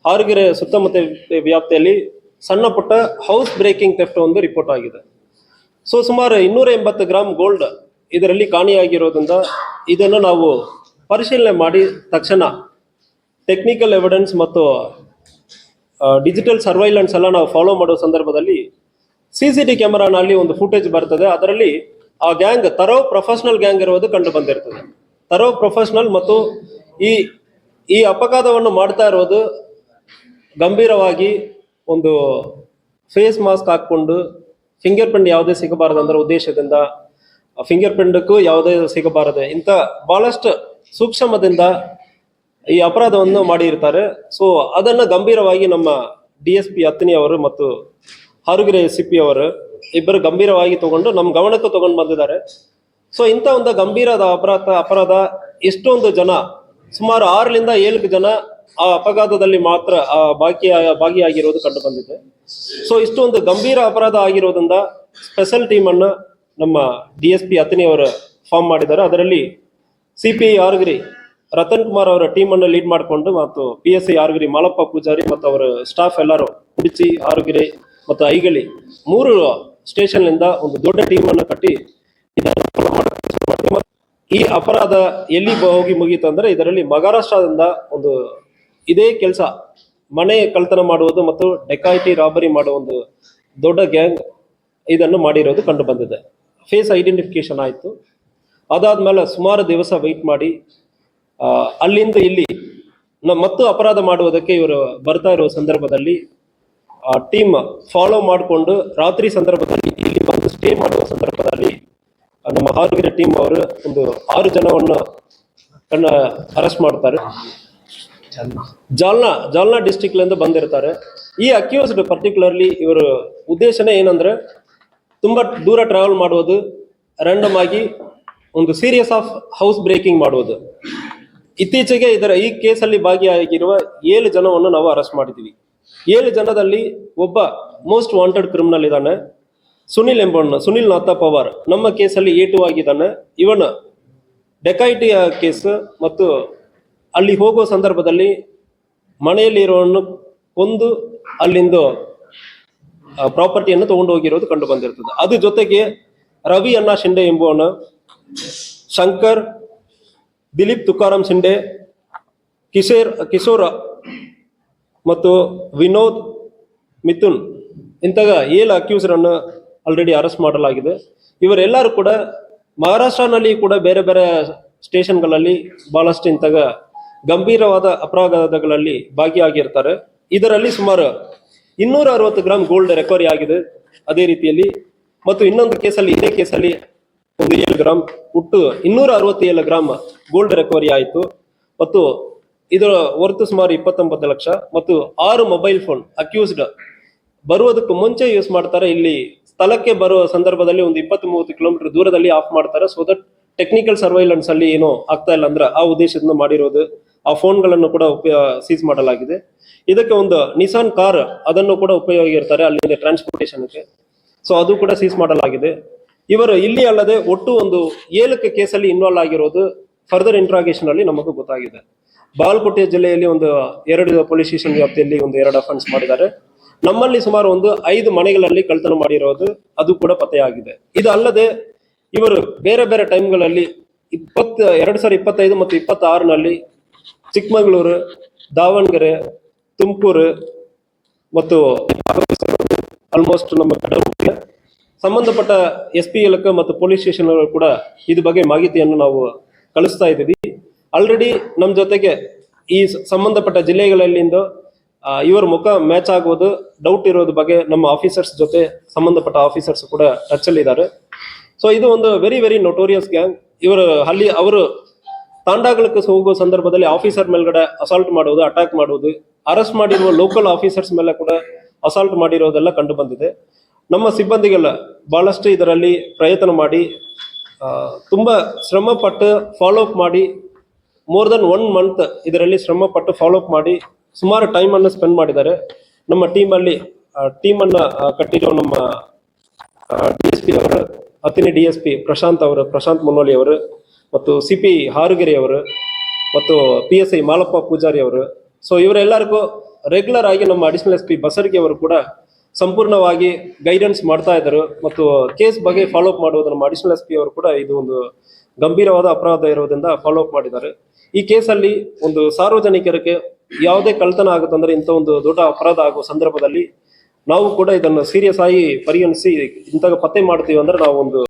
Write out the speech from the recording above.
ಹಾರುಗೆರೆ ಸುತ್ತಮುತ್ತ ವ್ಯಾಪ್ತಿಯಲ್ಲಿ ಸಣ್ಣ ಪುಟ್ಟ ಹೌಸ್ ಬ್ರೇಕಿಂಗ್ ಥೆಫ್ಟ್ ಒಂದು ರಿಪೋರ್ಟ್ ಆಗಿದೆ. ಸೊ ಸುಮಾರು 280 ಗ್ರಾಮ್ ಗೋಲ್ಡ್ ಇದರಲ್ಲಿ ಕಾಣೆಯಾಗಿರೋದ್ರಿಂದ ಇದನ್ನು ನಾವು ಪರಿಶೀಲನೆ ಮಾಡಿ ತಕ್ಷಣ ಟೆಕ್ನಿಕಲ್ ಎವಿಡೆನ್ಸ್ ಮತ್ತು ಡಿಜಿಟಲ್ ಸರ್ವೈಲೆನ್ಸ್ ಎಲ್ಲ ನಾವು ಫಾಲೋ ಮಾಡೋ ಸಂದರ್ಭದಲ್ಲಿ CCTV ಕ್ಯಾಮರಾನಲ್ಲಿ ಒಂದು ಫುಟೇಜ್ ಬರ್ತದೆ. ಅದರಲ್ಲಿ ಆ ಗ್ಯಾಂಗ್ ತರೋ ಪ್ರೊಫೆಷನಲ್ ಗ್ಯಾಂಗ್ ಇರೋದು ಕಂಡು ಬಂದಿರ್ತದೆ. ತರೋ ಪ್ರೊಫೆಷನಲ್ ಮತ್ತು ಈ ಅಪಘಾತವನ್ನು ಮಾಡ್ತಾ ಇರೋದು ಗಂಭೀರವಾಗಿ ಒಂದು ಫೇಸ್ ಮಾಸ್ಕ್ ಹಾಕ್ಕೊಂಡು ಫಿಂಗರ್ ಪ್ರಿಂಟ್ ಯಾವುದೇ ಸಿಗಬಾರದು ಅಂದ್ರೆ ಉದ್ದೇಶದಿಂದ ಫಿಂಗರ್ ಪ್ರಿಂಟ್ಗೂ ಯಾವುದೇ ಸಿಗಬಾರದು ಇಂಥ ಬಹಳಷ್ಟು ಸೂಕ್ಷ್ಮದಿಂದ ಈ ಅಪರಾಧವನ್ನು ಮಾಡಿರ್ತಾರೆ. ಸೊ ಅದನ್ನು ಗಂಭೀರವಾಗಿ ನಮ್ಮ DSP ಅತ್ನಿ ಅವರು ಮತ್ತು ಹಾರುಗೆರೆ SCP ಅವರು ಇಬ್ಬರು ಗಂಭೀರವಾಗಿ ತಗೊಂಡು ನಮ್ಮ ಗಮನಕ್ಕೆ ತಗೊಂಡು ಬಂದಿದ್ದಾರೆ. ಸೊ ಇಂಥ ಒಂದು ಗಂಭೀರದ ಅಪರಾಧ ಎಷ್ಟೊಂದು ಜನ ಸುಮಾರು 6ರಿಂದ 7 ಜನ ಆ ಅಪಘಾತದಲ್ಲಿ ಮಾತ್ರ ಭಾಗಿಯಾಗಿರೋದು ಕಂಡು ಬಂದಿದೆ. ಸೊ ಇಷ್ಟೊಂದು ಗಂಭೀರ ಅಪರಾಧ ಆಗಿರೋದ್ರಿಂದ ಸ್ಪೆಷಲ್ ಟೀಮ್ ಅನ್ನ ನಮ್ಮ DSP ಅತ್ನಿ ಅವರು ಫಾರ್ಮ್ ಮಾಡಿದ್ದಾರೆ. ಅದರಲ್ಲಿ CPI ಹಾರುಗೆರೆ ರತನ್ ಕುಮಾರ್ ಅವರ ಟೀಮ್ ಅನ್ನು ಲೀಡ್ ಮಾಡಿಕೊಂಡು ಮತ್ತು PSI ಹಾರುಗೆರೆ ಮಾಲಪ್ಪ ಪೂಜಾರಿ ಮತ್ತು ಅವರ ಸ್ಟಾಫ್ ಎಲ್ಲರೂ ಕುಡಿಚಿ ಹಾರುಗೆರೆ ಮತ್ತು ಐಗಳಿ 3 ಸ್ಟೇಷನ್ ನಿಂದ ಒಂದು ದೊಡ್ಡ ಟೀಮ್ ಅನ್ನು ಕಟ್ಟಿ ಈ ಅಪರಾಧ ಎಲ್ಲಿ ಹೋಗಿ ಮುಗೀತು ಅಂದ್ರೆ ಇದರಲ್ಲಿ ಮಹಾರಾಷ್ಟ್ರದಿಂದ ಒಂದು ಇದೇ ಕೆಲಸ ಮನೆ ಕಳ್ತನ ಮಾಡುವುದು ಮತ್ತು ಡೆಕಾಯಿಟಿ ರಾಬರಿ ಮಾಡುವ ಒಂದು ದೊಡ್ಡ ಗ್ಯಾಂಗ್ ಇದನ್ನು ಮಾಡಿರೋದು ಕಂಡು ಬಂದಿದೆ. ಫೇಸ್ ಐಡೆಂಟಿಫಿಕೇಶನ್ ಆಯಿತು. ಅದಾದ್ಮೇಲೆ ಸುಮಾರು ದಿವಸ ವೆಯ್ಟ್ ಮಾಡಿ ಅಲ್ಲಿಂದ ಇಲ್ಲಿ ಮತ್ತು ಅಪರಾಧ ಮಾಡುವುದಕ್ಕೆ ಇವರು ಬರ್ತಾ ಇರುವ ಸಂದರ್ಭದಲ್ಲಿ ಟೀಮ್ ಫಾಲೋ ಮಾಡಿಕೊಂಡು ರಾತ್ರಿ ಸಂದರ್ಭದಲ್ಲಿ ಇಲ್ಲಿ ಬಂದು ಸ್ಟೇ ಮಾಡುವ ಸಂದರ್ಭದಲ್ಲಿ ನಮ್ಮ ಹಾರುಗೆರೆ ಟೀಮ್ ಅವರು ಒಂದು 6 ಜನವನ್ನು ಅರೆಸ್ಟ್ ಮಾಡ್ತಾರೆ. ಜಾಲ್ನಾ ಡಿಸ್ಟ್ರಿಕ್ಟ್ಲಿಂದ ಬಂದಿರ್ತಾರೆ. ಈ ಅಕ್ಯೂಸ್ಡ್ ಪರ್ಟಿಕ್ಯುಲರ್ಲಿ ಇವರ ಉದ್ದೇಶನೇ ಏನಂದ್ರೆ ತುಂಬಾ ದೂರ ಟ್ರಾವೆಲ್ ಮಾಡುವುದು, ರ್ಯಾಂಡಮ್ ಆಗಿ ಒಂದು ಸೀರಿಯಸ್ ಆಫ್ ಹೌಸ್ ಬ್ರೇಕಿಂಗ್ ಮಾಡುವುದು. ಇತ್ತೀಚೆಗೆ ಈ ಕೇಸಲ್ಲಿ ಭಾಗಿಯಾಗಿರುವ 7 ಜನವನ್ನು ನಾವು ಅರೆಸ್ಟ್ ಮಾಡಿದ್ದೀವಿ. 7 ಜನದಲ್ಲಿ ಒಬ್ಬ ಮೋಸ್ಟ್ ವಾಂಟೆಡ್ ಕ್ರಿಮಿನಲ್ ಇದ್ದಾನೆ, ಸುನಿಲ್ ನಾಥ ಪವಾರ್. ನಮ್ಮ ಕೇಸಲ್ಲಿ A2 ಆಗಿದ್ದಾನೆ. ಇವನ ಡೆಕಾಯಿಟಿ ಕೇಸ್ ಮತ್ತು ಅಲ್ಲಿ ಹೋಗುವ ಸಂದರ್ಭದಲ್ಲಿ ಮನೆಯಲ್ಲಿ ಇರೋವನ್ನು ಕೊಂದು ಅಲ್ಲಿಂದ ಪ್ರಾಪರ್ಟಿಯನ್ನು ತಗೊಂಡು ಹೋಗಿರೋದು ಕಂಡು ಬಂದಿರ್ತದೆ. ಅದ್ರ ಜೊತೆಗೆ ರವಿ ಅಣ್ಣ ಶಿಂಡೆ ಎಂಬುವನು, ಶಂಕರ್, ದಿಲೀಪ್ ತುಕಾರಾಮ್ ಶಿಂಡೆ, ಕಿಶೋರ್ ಮತ್ತು ವಿನೋದ್, ಮಿಥುನ್ ಇಂತಹ 7 ಅಕ್ಯೂಸರನ್ನು ಆಲ್ರೆಡಿ ಅರೆಸ್ಟ್ ಮಾಡಲಾಗಿದೆ. ಇವರೆಲ್ಲರೂ ಕೂಡ ಮಹಾರಾಷ್ಟ್ರನಲ್ಲಿ ಕೂಡ ಬೇರೆ ಬೇರೆ ಸ್ಟೇಷನ್ಗಳಲ್ಲಿ ಬಹಳಷ್ಟು ಇಂತಹ ಗಂಭೀರವಾದ ಅಪರಾಧಗಳಲ್ಲಿ ಭಾಗಿಯಾಗಿರ್ತಾರೆ. ಇದರಲ್ಲಿ ಸುಮಾರು 260 ಗ್ರಾಮ್ ಗೋಲ್ಡ್ ರಿಕವರಿ ಆಗಿದೆ. ಅದೇ ರೀತಿಯಲ್ಲಿ ಮತ್ತು ಇನ್ನೊಂದು ಕೇಸಲ್ಲಿ ಇದೇ ಕೇಸಲ್ಲಿ ಒಂದು 7 ಗ್ರಾಮ್ ಒಟ್ಟು 267 ಗ್ರಾಮ್ ಗೋಲ್ಡ್ ರಿಕವರಿ ಆಯಿತು. ಮತ್ತು ಇದರ ಹೊರತು ಸುಮಾರು 29 ಲಕ್ಷ ಮತ್ತು 6 ಮೊಬೈಲ್ ಫೋನ್ ಅಕ್ಯೂಸ್ಡ್ ಬರುವುದಕ್ಕೂ ಮುಂಚೆ ಯೂಸ್ ಮಾಡ್ತಾರೆ. ಇಲ್ಲಿ ಸ್ಥಳಕ್ಕೆ ಬರುವ ಸಂದರ್ಭದಲ್ಲಿ ಒಂದು 20-30 ಕಿಲೋಮೀಟರ್ ದೂರದಲ್ಲಿ ಆಫ್ ಮಾಡ್ತಾರೆ. ಸೊ ದಟ್ ಟೆಕ್ನಿಕಲ್ ಸರ್ವೈಲೆನ್ಸ್ ಅಲ್ಲಿ ಏನೋ ಆಗ್ತಾ ಇಲ್ಲ ಅಂದ್ರೆ ಆ ಉದ್ದೇಶದಿಂದ ಮಾಡಿರೋದು. ಆ ಫೋನ್ಗಳನ್ನು ಕೂಡ ಸೀಸ್ ಮಾಡಲಾಗಿದೆ. ಇದಕ್ಕೆ ಒಂದು ನಿಸಾನ್ ಕಾರ್ ಅದನ್ನು ಕೂಡ ಉಪಯೋಗಿರ್ತಾರೆ ಅಲ್ಲಿಂದ ಟ್ರಾನ್ಸ್ಪೋರ್ಟೇಷನ್ಗೆ. ಸೊ ಅದು ಕೂಡ ಸೀಸ್ ಮಾಡಲಾಗಿದೆ. ಇವರು ಇಲ್ಲಿ ಅಲ್ಲದೆ ಒಟ್ಟು ಒಂದು 7 ಕೇಸಲ್ಲಿ ಇನ್ವಾಲ್ವ್ ಆಗಿರೋದು ಫರ್ದರ್ ಇಂಟ್ರಾಗೇಷನ್ ಅಲ್ಲಿ ನಮಗೂ ಗೊತ್ತಾಗಿದೆ. ಬಾಗಲಕೋಟೆ ಜಿಲ್ಲೆಯಲ್ಲಿ ಒಂದು 2 ಪೊಲೀಸ್ ಸ್ಟೇಷನ್ ವ್ಯಾಪ್ತಿಯಲ್ಲಿ ಒಂದು 2 ಅಫೆನ್ಸ್ ಮಾಡಿದ್ದಾರೆ. ನಮ್ಮಲ್ಲಿ ಸುಮಾರು ಒಂದು 5 ಮನೆಗಳಲ್ಲಿ ಕಳ್ತನ ಮಾಡಿರೋದು ಅದು ಕೂಡ ಪತ್ತೆಯಾಗಿದೆ. ಇದು ಅಲ್ಲದೆ ಇವರು ಬೇರೆ ಬೇರೆ ಟೈಮ್ಗಳಲ್ಲಿ 2025 ಮತ್ತು 26ನಲ್ಲಿ ಚಿಕ್ಕಮಗಳೂರು, ದಾವಣಗೆರೆ, ತುಮಕೂರು ಮತ್ತು ಆಲ್ಮೋಸ್ಟ್ ನಮ್ಮ ಕಡೂರಿಗೆ ಸಂಬಂಧಪಟ್ಟ SPL ಮತ್ತು ಪೊಲೀಸ್ ಸ್ಟೇಷನ್ ಕೂಡ ಇದ್ರ ಬಗ್ಗೆ ಮಾಹಿತಿಯನ್ನು ನಾವು ಕಳಿಸ್ತಾ ಇದ್ದೀವಿ. ಆಲ್ರೆಡಿ ನಮ್ಮ ಜೊತೆಗೆ ಈ ಸಂಬಂಧಪಟ್ಟ ಜಿಲ್ಲೆಗಳಲ್ಲಿಂದ ಇವರ ಮುಖ ಮ್ಯಾಚ್ ಆಗೋದು ಡೌಟ್ ಇರೋದ್ರ ಬಗ್ಗೆ ನಮ್ಮ ಆಫೀಸರ್ಸ್ ಜೊತೆ ಸಂಬಂಧಪಟ್ಟ ಆಫೀಸರ್ಸ್ ಕೂಡ ಟಚ್ ಅಲ್ಲಿ ಇದ್ದಾರೆ. ಸೊ ಇದು ಒಂದು ವೆರಿ ವೆರಿ ನೊಟೋರಿಯಸ್ ಗ್ಯಾಂಗ್. ಅವರು ತಾಂಡಾಗಳಿಗೆ ಹೋಗುವ ಸಂದರ್ಭದಲ್ಲಿ ಆಫೀಸರ್ ಮೇಲ್ಗಡೆ ಅಸಾಲ್ಟ್ ಮಾಡೋದು, ಅಟ್ಯಾಕ್ ಮಾಡೋದು, ಅರೆಸ್ಟ್ ಮಾಡಿರುವ ಲೋಕಲ್ ಆಫೀಸರ್ಸ್ ಮೇಲೆ ಕೂಡ ಅಸಾಲ್ಟ್ ಮಾಡಿರೋದೆಲ್ಲ ಕಂಡು ಬಂದಿದೆ. ನಮ್ಮ ಸಿಬ್ಬಂದಿಗೆಲ್ಲ ಬಹಳಷ್ಟು ಇದರಲ್ಲಿ ಪ್ರಯತ್ನ ಮಾಡಿ ತುಂಬಾ ಶ್ರಮ ಪಟ್ಟು ಫಾಲೋ ಅಪ್ ಮಾಡಿ ಮೋರ್ ದನ್ 1 ಮಂತ್ ಇದರಲ್ಲಿ ಶ್ರಮ ಪಟ್ಟು ಫಾಲೋ ಅಪ್ ಮಾಡಿ ಸುಮಾರು ಟೈಮ್ ಅನ್ನು ಸ್ಪೆಂಡ್ ಮಾಡಿದ್ದಾರೆ. ನಮ್ಮ ಟೀಮನ್ನು ಕಟ್ಟಿರೋ ನಮ್ಮ DSP ಅವರು, ಅತ್ತಿನಿ DSP ಪ್ರಶಾಂತ್ ಮುನ್ನೋಳಿ ಅವರು ಮತ್ತು CPI ಹಾರುಗೆರೆ ಅವರು ಮತ್ತು PSI ಮಾಲಪ್ಪ ಪೂಜಾರಿ ಅವರು. ಸೊ ಇವರೆಲ್ಲರಿಗೂ ರೆಗ್ಯುಲರ್ ಆಗಿ ನಮ್ಮ ಅಡಿಷನಲ್ ಎಸ್ ಪಿ ಬಸರ್ಗಿ ಅವರು ಕೂಡ ಸಂಪೂರ್ಣವಾಗಿ ಗೈಡೆನ್ಸ್ ಮಾಡ್ತಾ ಇದ್ದಾರೆ ಮತ್ತು ಕೇಸ್ ಬಗ್ಗೆ ಫಾಲೋ ಅಪ್ ಮಾಡುವುದು ನಮ್ಮ ಅಡಿಷನಲ್ ಎಸ್ ಪಿ ಅವರು ಕೂಡ ಇದು ಒಂದು ಗಂಭೀರವಾದ ಅಪರಾಧ ಇರೋದ್ರಿಂದ ಫಾಲೋ ಅಪ್ ಮಾಡಿದ್ದಾರೆ. ಈ ಕೇಸಲ್ಲಿ ಒಂದು ಸಾರ್ವಜನಿಕರಿಗೆ ಯಾವುದೇ ಕಳ್ತನ ಆಗುತ್ತಂದ್ರೆ ಇಂಥ ಒಂದು ದೊಡ್ಡ ಅಪರಾಧ ಆಗುವ ಸಂದರ್ಭದಲ್ಲಿ ನಾವು ಕೂಡ ಇದನ್ನು ಸೀರಿಯಸ್ ಆಗಿ ಪರಿಗಣಿಸಿ ಇಂಥ ಪತ್ತೆ ಮಾಡ್ತೀವಿ ಅಂದ್ರೆ ನಾವು ಒಂದು